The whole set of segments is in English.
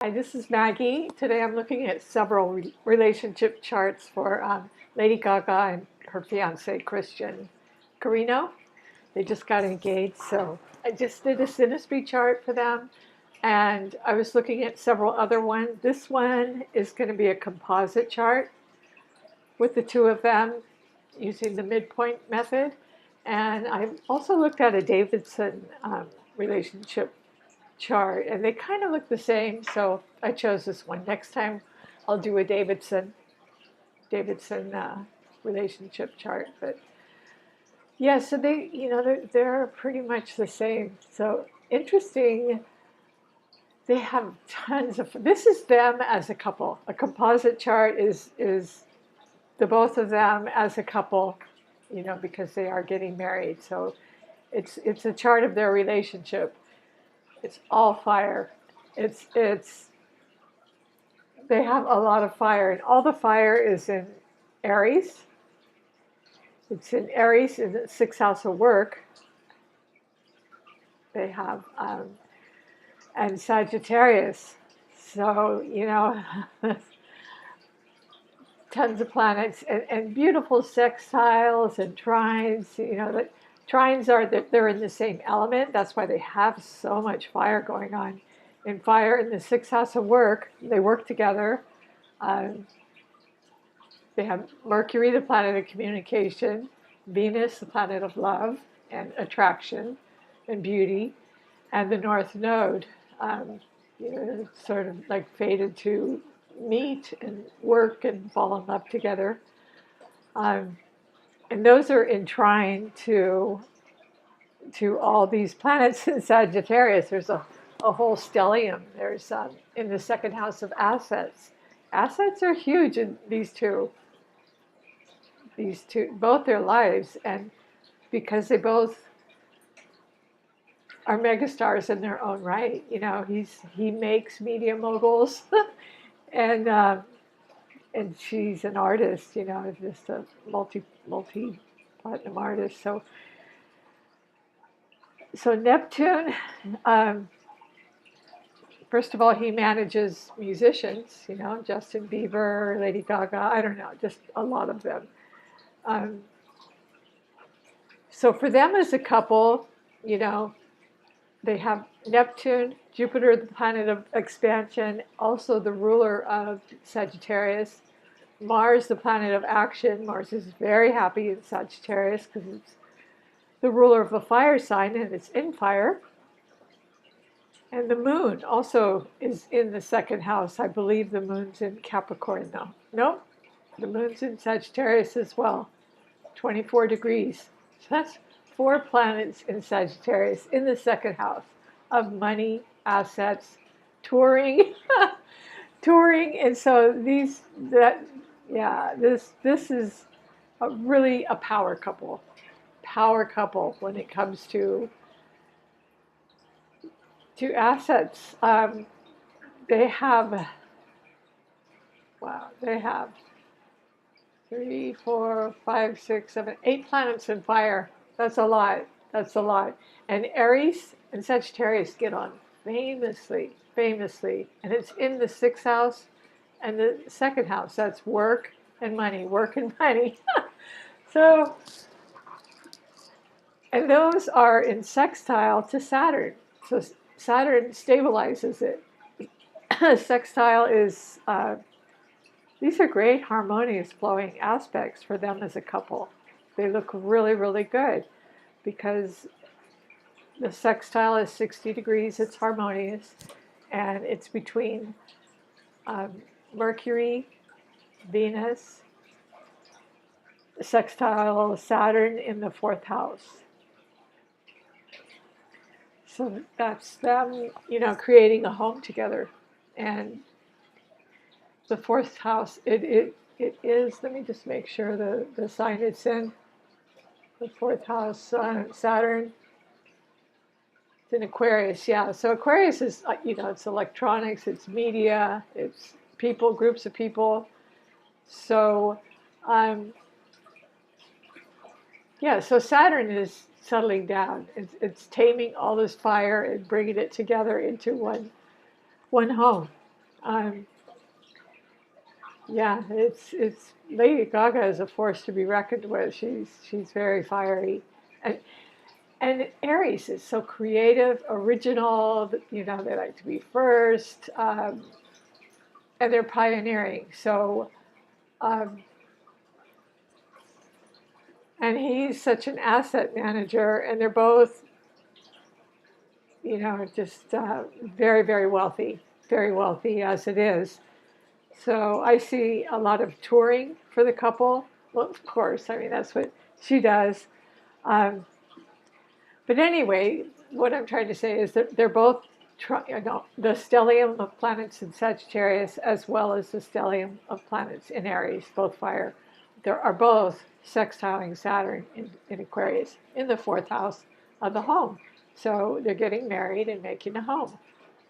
Hi, this is Maggie. Today I'm looking at several relationship charts for Lady Gaga and her fiance, Christian Carino. They just got engaged, so I just did a synastry chart for them. And I was looking at several other ones. This one is going to be a composite chart with the two of them using the midpoint method. And I also looked at a Davidson relationship chart, and they kind of look the same, so I chose this one. Next time I'll do a Davidson relationship chart. But yeah, so they're pretty much the same. So interesting. They have tons of. This is them as a couple. A composite chart is the both of them as a couple, because they are getting married. So it's a chart of their relationship. It's all fire. They have a lot of fire, and all the fire is in Aries. It's in Aries in the sixth house of work. They have and Sagittarius. So tons of planets and beautiful sextiles and trines. That trines are that they're in the same element. That's why they have so much fire going on. In fire in the sixth house of work, they work together. They have Mercury, the planet of communication, Venus, the planet of love and attraction and beauty, and the North Node. Sort of like fated to meet and work and fall in love together. And those are in trine to all these planets in Sagittarius. There's a whole stellium. There's in the second house of assets. Assets are huge in these two, both their lives, and because they both are megastars in their own right. He makes media moguls, and she's an artist. Just a multi platinum artist. So Neptune. First of all, he manages musicians. Justin Bieber, Lady Gaga. I don't know, just a lot of them. So for them as a couple, they have Neptune, Jupiter, the planet of expansion, also the ruler of Sagittarius. Mars, the planet of action. Mars is very happy in Sagittarius because it's the ruler of a fire sign and it's in fire. And the moon also is in the second house. I believe the moon's in Capricorn, though. Nope, the moon's in Sagittarius as well, 24 degrees. So that's 4 planets in Sagittarius in the second house of money, assets, touring, touring. And so this is really a power couple when it comes to assets. They have 3, 4, 5, 6, 7, 8 planets in fire. That's a lot. And Aries and Sagittarius get on famously. And it's in the sixth house and the second house. That's work and money. So, and those are in sextile to Saturn. So Saturn stabilizes it. Sextile is, these are great harmonious flowing aspects for them as a couple. They look really, really good because the sextile is 60 degrees, it's harmonious, and it's between Mercury, Venus, sextile Saturn in the 4th house. So that's them, creating a home together. And the 4th house, it is, let me just make sure the sign it's in. The 4th house, Saturn. It's in Aquarius, yeah. So Aquarius is, it's electronics, it's media, it's people, groups of people. So, so Saturn is settling down. It's taming all this fire and bringing it together into one home. Um, yeah, it's Lady Gaga is a force to be reckoned with. She's very fiery, and Aries is so creative, original. You know, they like to be first, and they're pioneering. So, um, and he's such an asset manager, and they're both, you know, just very very wealthy as it is. So I see a lot of touring for the couple. Well, of course, I mean, that's what she does. Um, but anyway, what I'm trying to say is that they're both, you know, the stellium of planets in Sagittarius as well as the stellium of planets in Aries, both fire. There are both sextiling Saturn in Aquarius in the fourth house of the home. So they're getting married and making a home,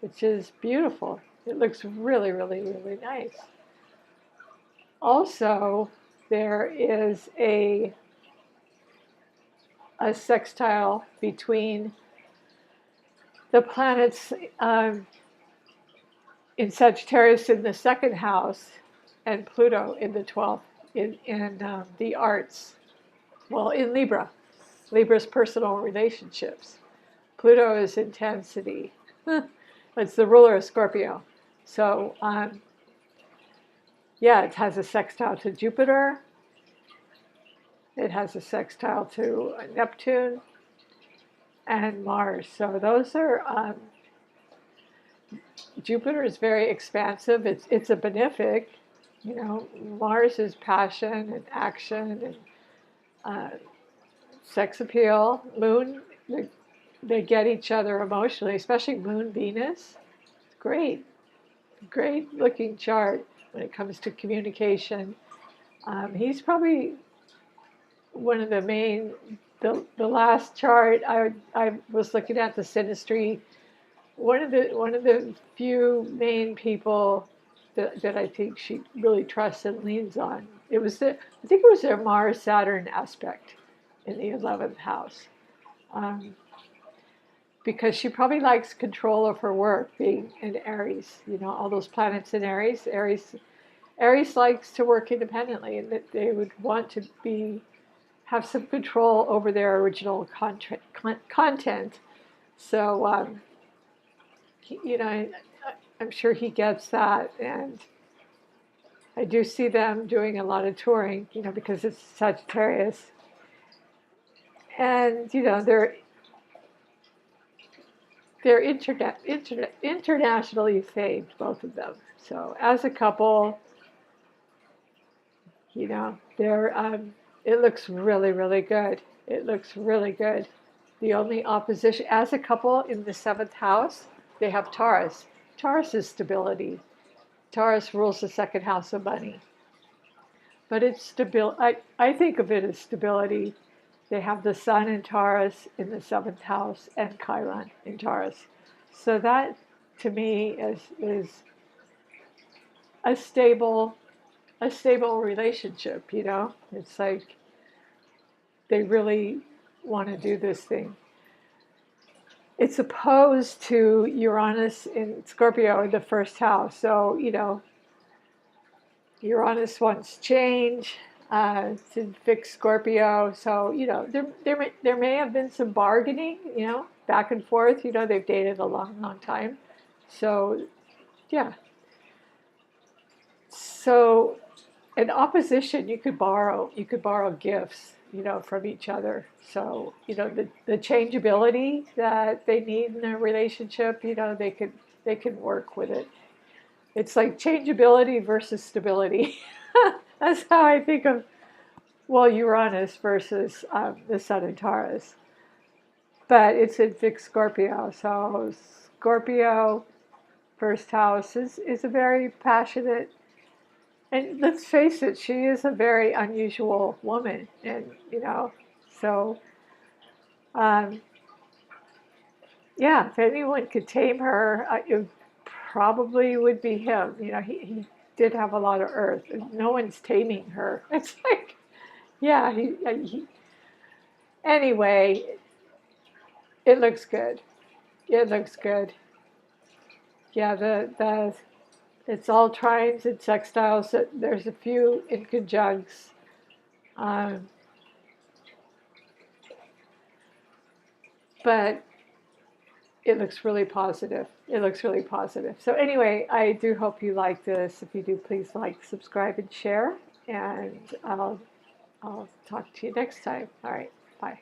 which is beautiful. It looks really nice. Also, there is a sextile between the planets in Sagittarius in the second house and Pluto in the 12th in the arts. Well, in Libra. Libra's personal relationships. Pluto is intensity. It's the ruler of Scorpio. So, yeah, it has a sextile to Jupiter. It has a sextile to Neptune and Mars. So those are, Jupiter is very expansive. It's a benefic. You know, Mars is passion and action and sex appeal. Moon, they get each other emotionally, especially Moon Venus. Great looking chart when it comes to communication. He's probably one of the main, the last chart I was looking at, the synastry. One of the few main people that I think she really trusts and leans on. I think it was their Mars Saturn aspect in the 11th house, because she probably likes control of her work, being in Aries. You know, all those planets in Aries. Aries likes to work independently, and that they would want to have some control over their original content. So, you know, I'm sure he gets that, and I do see them doing a lot of touring, you know, because it's Sagittarius, and you know they're internationally famed, both of them. So as a couple, you know, it looks really good. It looks really good. The only opposition as a couple in the seventh house, they have Taurus. Taurus is stability. Taurus rules the second house of money. But it's stability. I think of it as stability. They have the Sun in Taurus in the seventh house and Chiron in Taurus. So that, to me, is a stable relationship. You know, it's like they really want to do this thing. It's opposed to Uranus in Scorpio in the first house. So, you know, Uranus wants change. To fix Scorpio. So, you know, there may have been some bargaining, you know, back and forth. You know, they've dated a long time. So, yeah. So, in opposition, you could borrow gifts, you know, from each other. So, you know, the changeability that they need in a relationship, you know, they can work with it. It's like changeability versus stability. That's how I think of, well, Uranus versus the Sun in Taurus. But it's in fixed Scorpio. So Scorpio, first house, is a very passionate, and let's face it, she is a very unusual woman. And, you know, so, yeah, if anyone could tame her, it probably would be him. You know, he did have a lot of earth, and no one's taming her. It's like, yeah, anyway, it looks good. It looks good. Yeah, It's all trines and sextiles. There's a few inconjuncts. Um, but it looks really positive. It looks really positive. So anyway, I do hope you like this. If you do, please like, subscribe, and share. And I'll talk to you next time. All right. Bye.